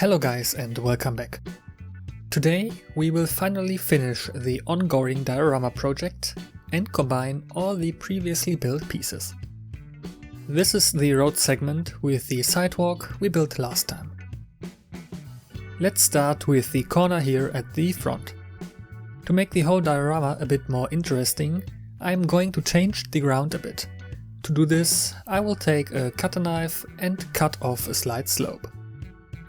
Hello guys and welcome back. Today we will finally finish the ongoing diorama project and combine all the previously built pieces. This is the road segment with the sidewalk we built last time. Let's start with the corner here at the front. To make the whole diorama a bit more interesting, I'm going to change the ground a bit. To do this, I will take a cutter knife and cut off a slight slope.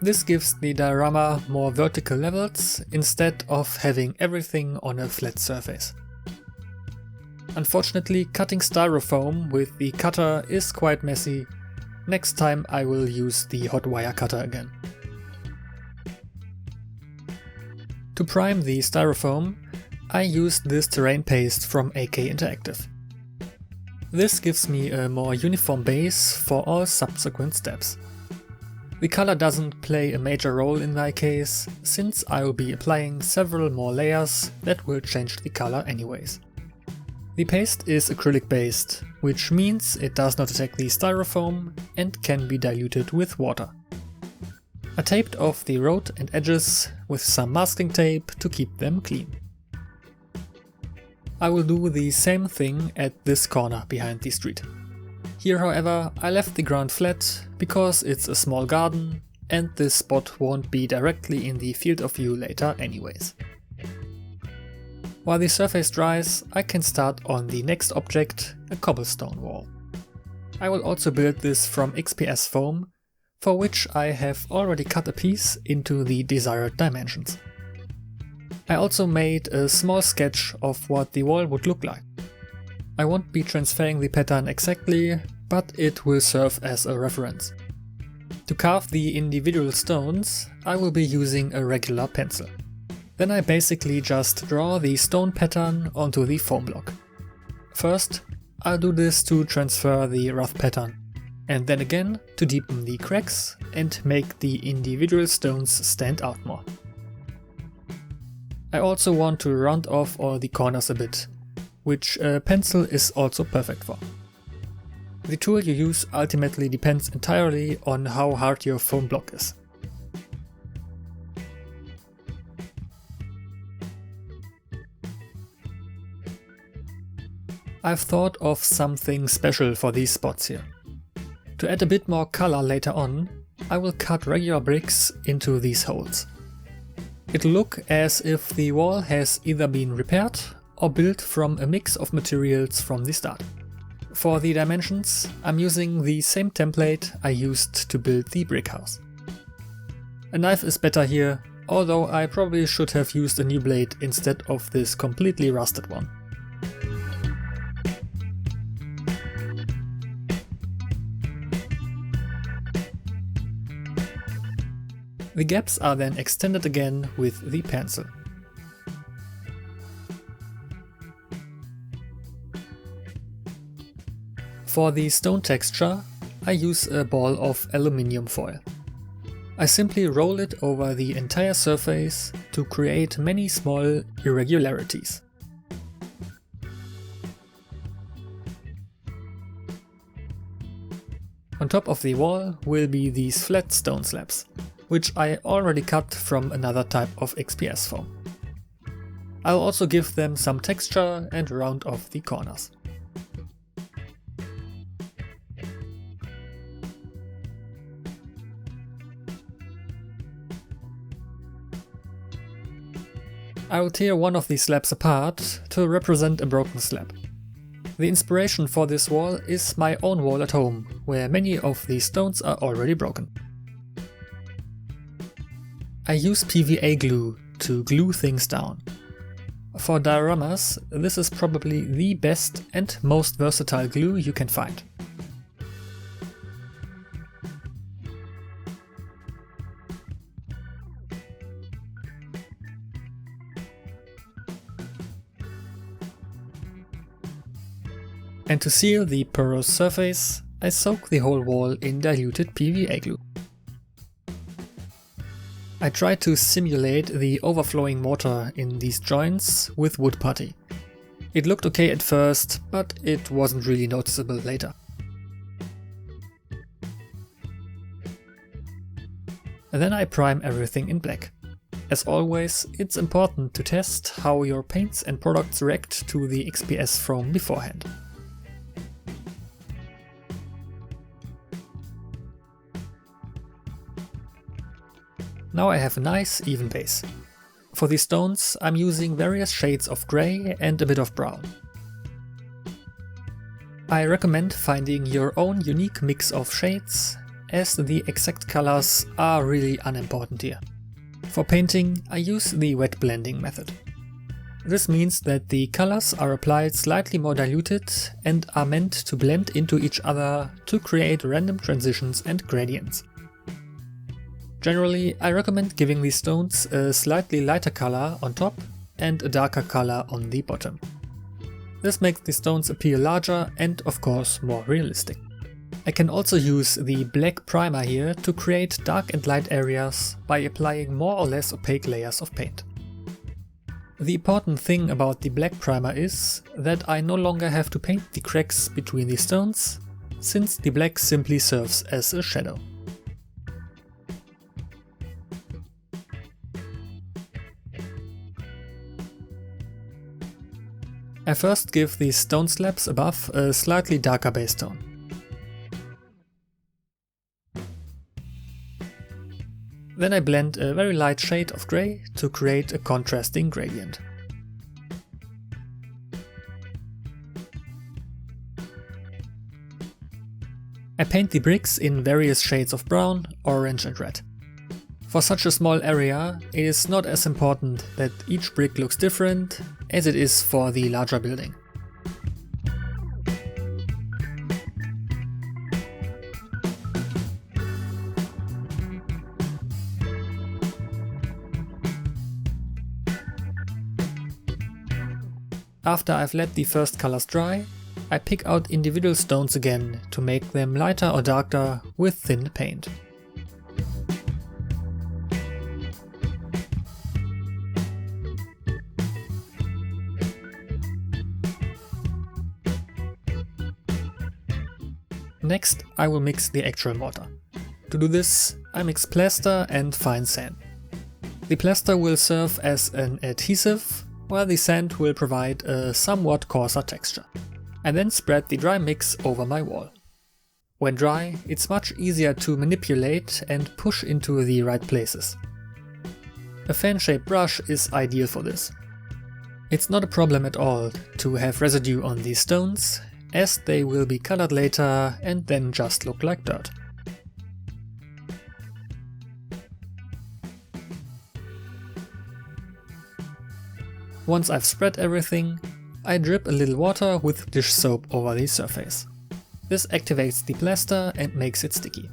This gives the diorama more vertical levels instead of having everything on a flat surface. Unfortunately, cutting styrofoam with the cutter is quite messy. Next time I will use the hot wire cutter again. To prime the styrofoam, I used this terrain paste from AK Interactive. This gives me a more uniform base for all subsequent steps. The color doesn't play a major role in my case, since I will be applying several more layers that will change the color anyways. The paste is acrylic based, which means it does not attack the styrofoam and can be diluted with water. I taped off the road and edges with some masking tape to keep them clean. I will do the same thing at this corner behind the street. Here, however, I left the ground flat because it's a small garden and this spot won't be directly in the field of view later anyways. While the surface dries, I can start on the next object, a cobblestone wall. I will also build this from XPS foam, for which I have already cut a piece into the desired dimensions. I also made a small sketch of what the wall would look like. I won't be transferring the pattern exactly, but it will serve as a reference. To carve the individual stones, I will be using a regular pencil. Then I basically just draw the stone pattern onto the foam block. First, I'll do this to transfer the rough pattern, and then again to deepen the cracks and make the individual stones stand out more. I also want to round off all the corners a bit, which a pencil is also perfect for. The tool you use ultimately depends entirely on how hard your foam block is. I've thought of something special for these spots here. To add a bit more color later on, I will cut regular bricks into these holes. It'll look as if the wall has either been repaired or built from a mix of materials from the start. For the dimensions, I'm using the same template I used to build the brick house. A knife is better here, although I probably should have used a new blade instead of this completely rusted one. The gaps are then extended again with the pencil. For the stone texture, I use a ball of aluminium foil. I simply roll it over the entire surface to create many small irregularities. On top of the wall will be these flat stone slabs, which I already cut from another type of XPS foam. I'll also give them some texture and round off the corners. I will tear one of these slabs apart to represent a broken slab. The inspiration for this wall is my own wall at home, where many of these stones are already broken. I use PVA glue to glue things down. For dioramas, this is probably the best and most versatile glue you can find. And to seal the porous surface, I soak the whole wall in diluted PVA glue. I tried to simulate the overflowing mortar in these joints with wood putty. It looked okay at first, but it wasn't really noticeable later. Then I prime everything in black. As always, it's important to test how your paints and products react to the XPS foam beforehand. Now I have a nice even base. For these stones I'm using various shades of grey and a bit of brown. I recommend finding your own unique mix of shades, as the exact colors are really unimportant here. For painting I use the wet blending method. This means that the colors are applied slightly more diluted and are meant to blend into each other to create random transitions and gradients. Generally, I recommend giving these stones a slightly lighter color on top and a darker color on the bottom. This makes the stones appear larger and of course more realistic. I can also use the black primer here to create dark and light areas by applying more or less opaque layers of paint. The important thing about the black primer is that I no longer have to paint the cracks between the stones, since the black simply serves as a shadow. I first give these stone slabs above a slightly darker base tone. Then I blend a very light shade of grey to create a contrasting gradient. I paint the bricks in various shades of brown, orange and red. For such a small area, it is not as important that each brick looks different as it is for the larger building. After I've let the first colors dry, I pick out individual stones again to make them lighter or darker with thin paint. Next, I will mix the actual mortar. To do this, I mix plaster and fine sand. The plaster will serve as an adhesive, while the sand will provide a somewhat coarser texture. I then spread the dry mix over my wall. When dry, it's much easier to manipulate and push into the right places. A fan-shaped brush is ideal for this. It's not a problem at all to have residue on these stones, as they will be colored later and then just look like dirt. Once I've spread everything, I drip a little water with dish soap over the surface. This activates the plaster and makes it sticky.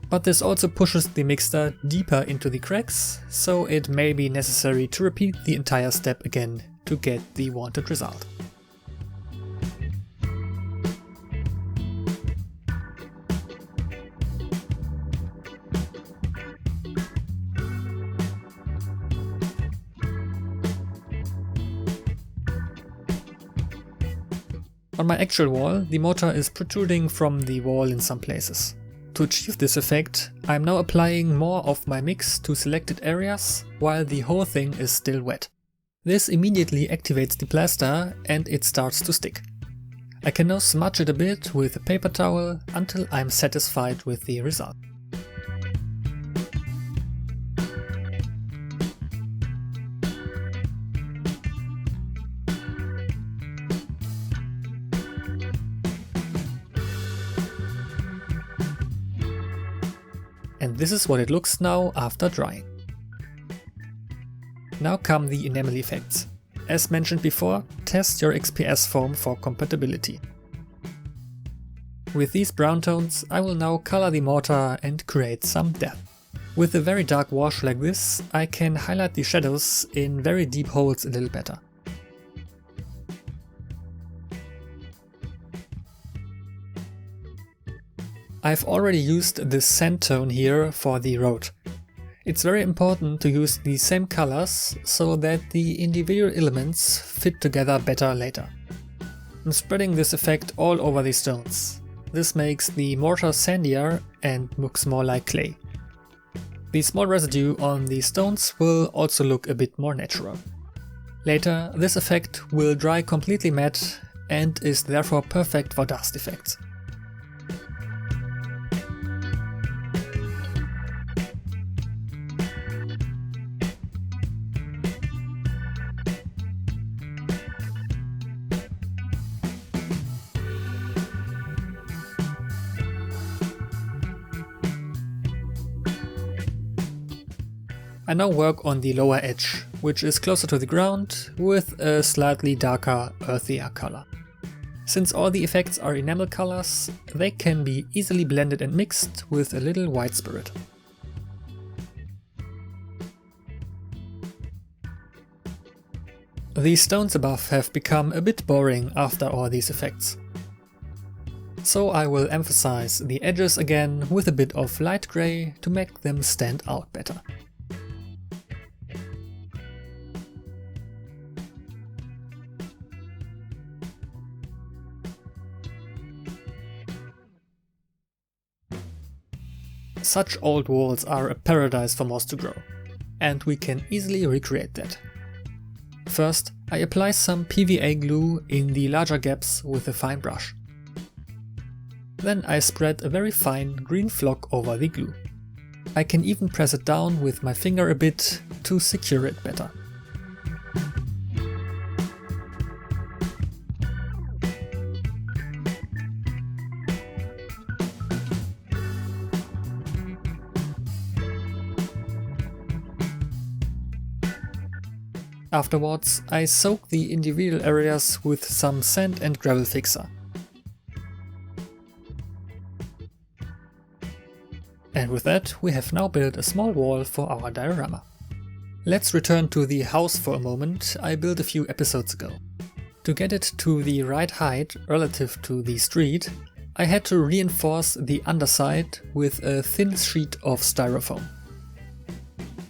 But this also pushes the mixture deeper into the cracks, so it may be necessary to repeat the entire step again to get the wanted result. On my actual wall, the mortar is protruding from the wall in some places. To achieve this effect, I am now applying more of my mix to selected areas, while the whole thing is still wet. This immediately activates the plaster and it starts to stick. I can now smudge it a bit with a paper towel until I'm satisfied with the result. And this is what it looks now after drying. Now come the enamel effects. As mentioned before, test your XPS foam for compatibility. With these brown tones, I will now color the mortar and create some depth. With a very dark wash like this, I can highlight the shadows in very deep holes a little better. I've already used this sand tone here for the road. It's very important to use the same colors so that the individual elements fit together better later. I'm spreading this effect all over the stones. This makes the mortar sandier and looks more like clay. The small residue on the stones will also look a bit more natural. Later, this effect will dry completely matte and is therefore perfect for dust effects. I now work on the lower edge, which is closer to the ground, with a slightly darker, earthier color. Since all the effects are enamel colors, they can be easily blended and mixed with a little white spirit. The stones above have become a bit boring after all these effects. So I will emphasize the edges again with a bit of light gray to make them stand out better. Such old walls are a paradise for moss to grow, and we can easily recreate that. First, I apply some PVA glue in the larger gaps with a fine brush. Then I spread a very fine green flock over the glue. I can even press it down with my finger a bit to secure it better. Afterwards, I soak the individual areas with some sand and gravel fixer. And with that, we have now built a small wall for our diorama. Let's return to the house for a moment I built a few episodes ago. To get it to the right height relative to the street, I had to reinforce the underside with a thin sheet of styrofoam.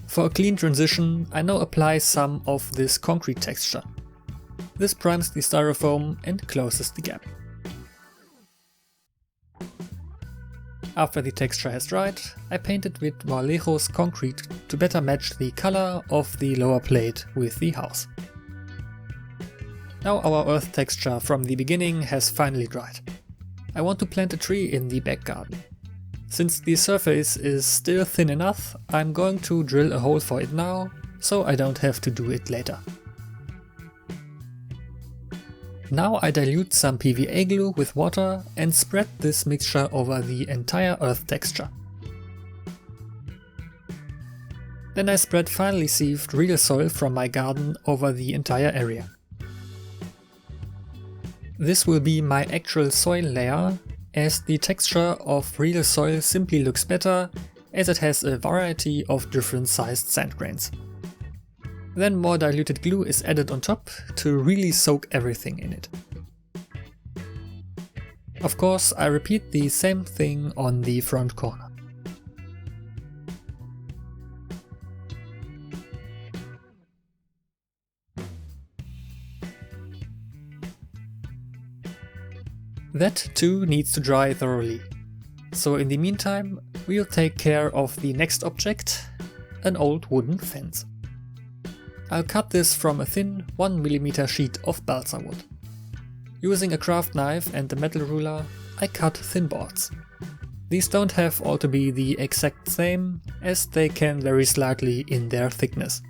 For a clean transition, I now apply some of this concrete texture. This primes the styrofoam and closes the gap. After the texture has dried, I painted with Vallejo's concrete to better match the color of the lower plate with the house. Now our earth texture from the beginning has finally dried. I want to plant a tree in the back garden. Since the surface is still thin enough, I'm going to drill a hole for it now, so I don't have to do it later. Now I dilute some PVA glue with water and spread this mixture over the entire earth texture. Then I spread finely sieved real soil from my garden over the entire area. This will be my actual soil layer, as the texture of real soil simply looks better, as it has a variety of different sized sand grains. Then more diluted glue is added on top to really soak everything in it. Of course, I repeat the same thing on the front corner. That too needs to dry thoroughly. So in the meantime, we'll take care of the next object, an old wooden fence. I'll cut this from a thin 1mm sheet of balsa wood. Using a craft knife and a metal ruler, I cut thin boards. These don't have all to be the exact same, as they can vary slightly in their thickness.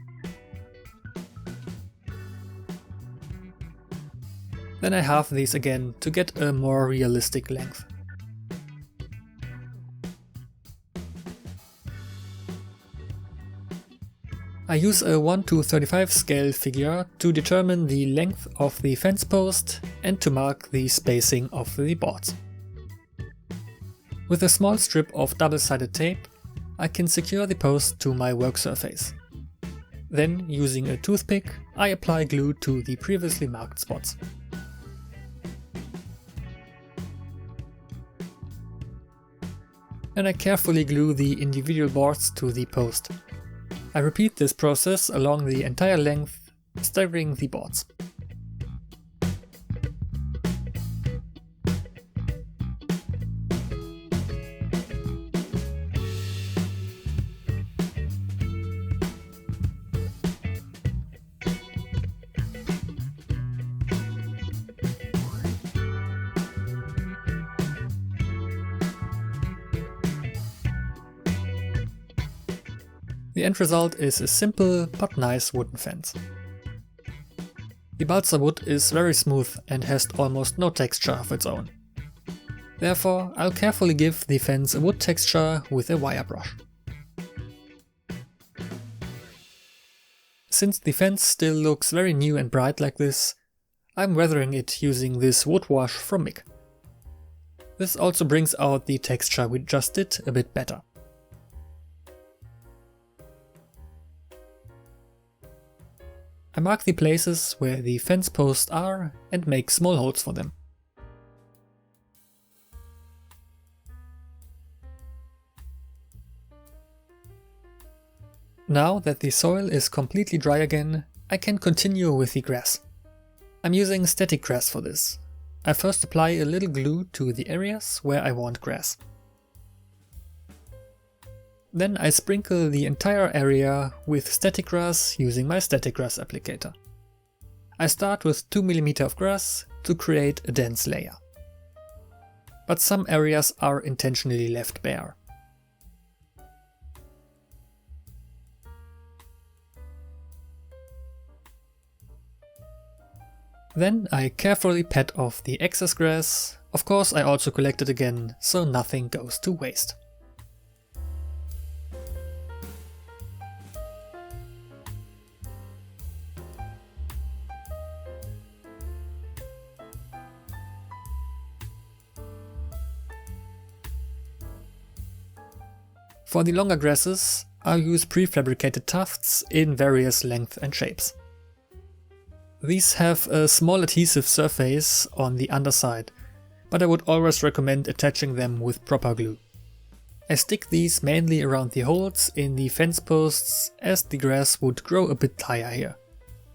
Then I halve these again to get a more realistic length. I use a 1:35 scale figure to determine the length of the fence post and to mark the spacing of the boards. With a small strip of double-sided tape, I can secure the post to my work surface. Then, using a toothpick, I apply glue to the previously marked spots. And I carefully glue the individual boards to the post. I repeat this process along the entire length, staggering the boards. The end result is a simple but nice wooden fence. The balsa wood is very smooth and has almost no texture of its own. Therefore, I'll carefully give the fence a wood texture with a wire brush. Since the fence still looks very new and bright like this, I'm weathering it using this wood wash from Meng. This also brings out the texture we just did a bit better. I mark the places where the fence posts are and make small holes for them. Now that the soil is completely dry again, I can continue with the grass. I'm using static grass for this. I first apply a little glue to the areas where I want grass. Then I sprinkle the entire area with static grass using my static grass applicator. I start with 2 mm of grass to create a dense layer. But some areas are intentionally left bare. Then I carefully pat off the excess grass. Of course, I also collect it again, so nothing goes to waste. For the longer grasses, I'll use prefabricated tufts in various lengths and shapes. These have a small adhesive surface on the underside, but I would always recommend attaching them with proper glue. I stick these mainly around the holes in the fence posts as the grass would grow a bit higher here.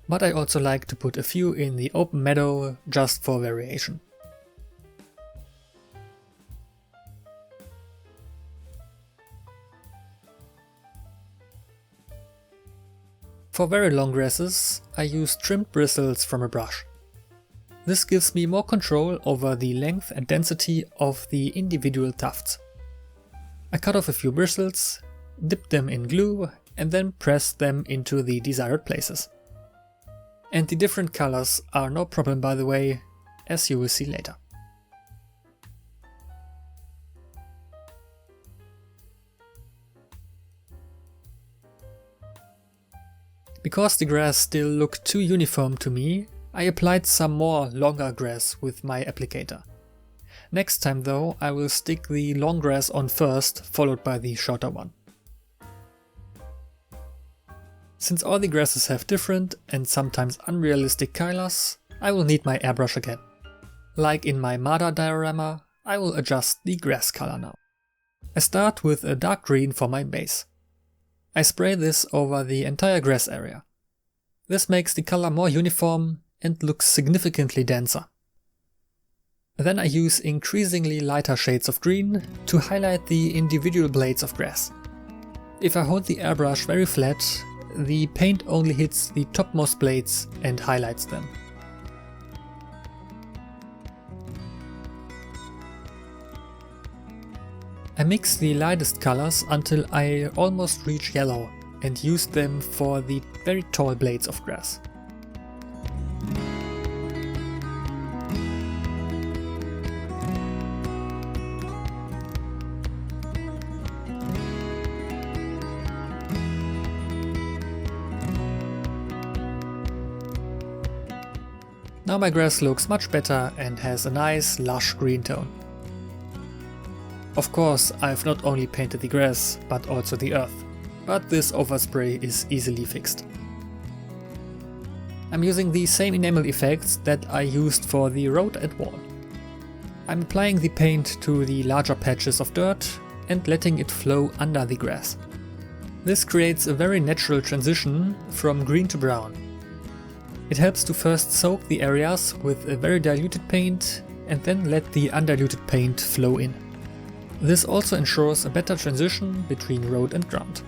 But I also like to put a few in the open meadow just for variation. For very long grasses, I use trimmed bristles from a brush. This gives me more control over the length and density of the individual tufts. I cut off a few bristles, dip them in glue and then press them into the desired places. And the different colors are no problem, by the way, as you will see later. Because the grass still looked too uniform to me, I applied some more longer grass with my applicator. Next time though, I will stick the long grass on first, followed by the shorter one. Since all the grasses have different and sometimes unrealistic colors, I will need my airbrush again. Like in my Mada diorama, I will adjust the grass color now. I start with a dark green for my base. I spray this over the entire grass area. This makes the color more uniform and looks significantly denser. Then I use increasingly lighter shades of green to highlight the individual blades of grass. If I hold the airbrush very flat, the paint only hits the topmost blades and highlights them. I mix the lightest colors until I almost reach yellow and use them for the very tall blades of grass. Now my grass looks much better and has a nice lush green tone. Of course, I've not only painted the grass, but also the earth, but this overspray is easily fixed. I'm using the same enamel effects that I used for the road and wall. I'm applying the paint to the larger patches of dirt and letting it flow under the grass. This creates a very natural transition from green to brown. It helps to first soak the areas with a very diluted paint and then let the undiluted paint flow in. This also ensures a better transition between road and ground.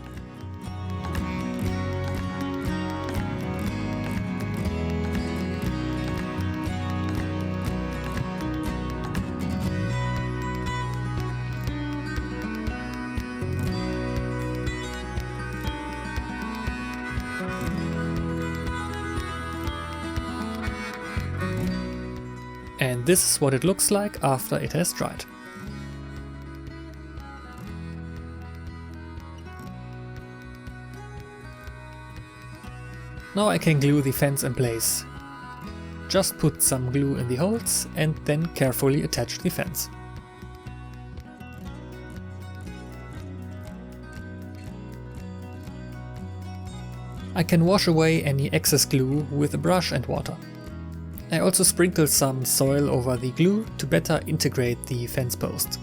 And this is what it looks like after it has dried. Now I can glue the fence in place. Just put some glue in the holes and then carefully attach the fence. I can wash away any excess glue with a brush and water. I also sprinkle some soil over the glue to better integrate the fence post.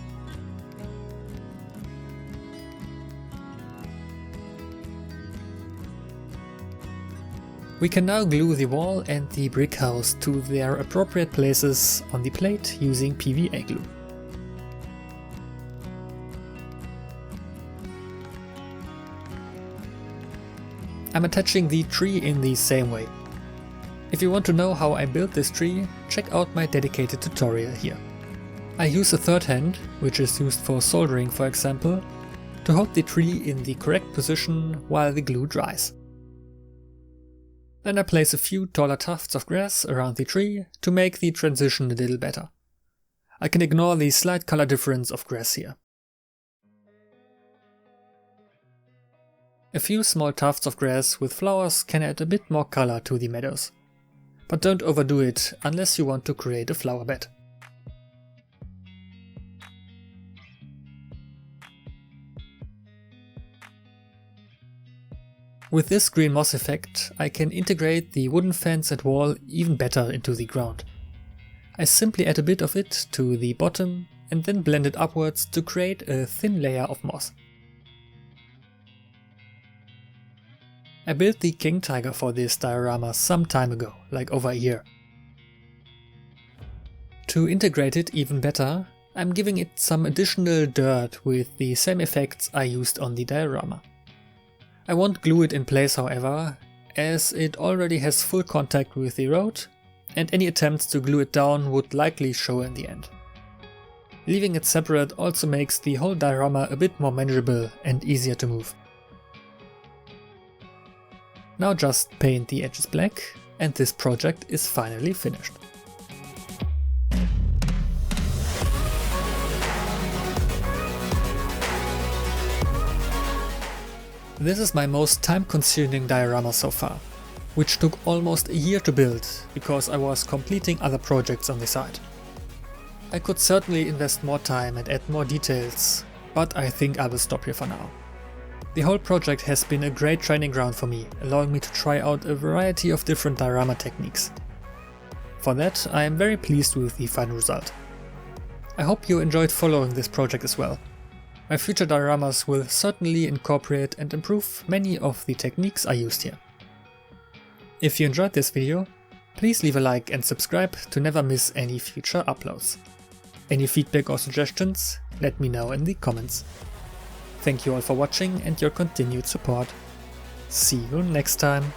We can now glue the wall and the brick house to their appropriate places on the plate using PVA glue. I'm attaching the tree in the same way. If you want to know how I built this tree, check out my dedicated tutorial here. I use a third hand, which is used for soldering for example, to hold the tree in the correct position while the glue dries. Then I place a few taller tufts of grass around the tree to make the transition a little better. I can ignore the slight color difference of grass here. A few small tufts of grass with flowers can add a bit more color to the meadows. But don't overdo it unless you want to create a flower bed. With this green moss effect, I can integrate the wooden fence and wall even better into the ground. I simply add a bit of it to the bottom and then blend it upwards to create a thin layer of moss. I built the king tiger for this diorama some time ago, like over a year. To integrate it even better, I'm giving it some additional dirt with the same effects I used on the diorama. I won't glue it in place however, as it already has full contact with the road and any attempts to glue it down would likely show in the end. Leaving it separate also makes the whole diorama a bit more manageable and easier to move. Now just paint the edges black and this project is finally finished. This is my most time-consuming diorama so far, which took almost a year to build because I was completing other projects on the side. I could certainly invest more time and add more details, but I think I will stop here for now. The whole project has been a great training ground for me, allowing me to try out a variety of different diorama techniques. For that, I am very pleased with the final result. I hope you enjoyed following this project as well. My future dioramas will certainly incorporate and improve many of the techniques I used here. If you enjoyed this video, please leave a like and subscribe to never miss any future uploads. Any feedback or suggestions, let me know in the comments. Thank you all for watching and your continued support. See you next time.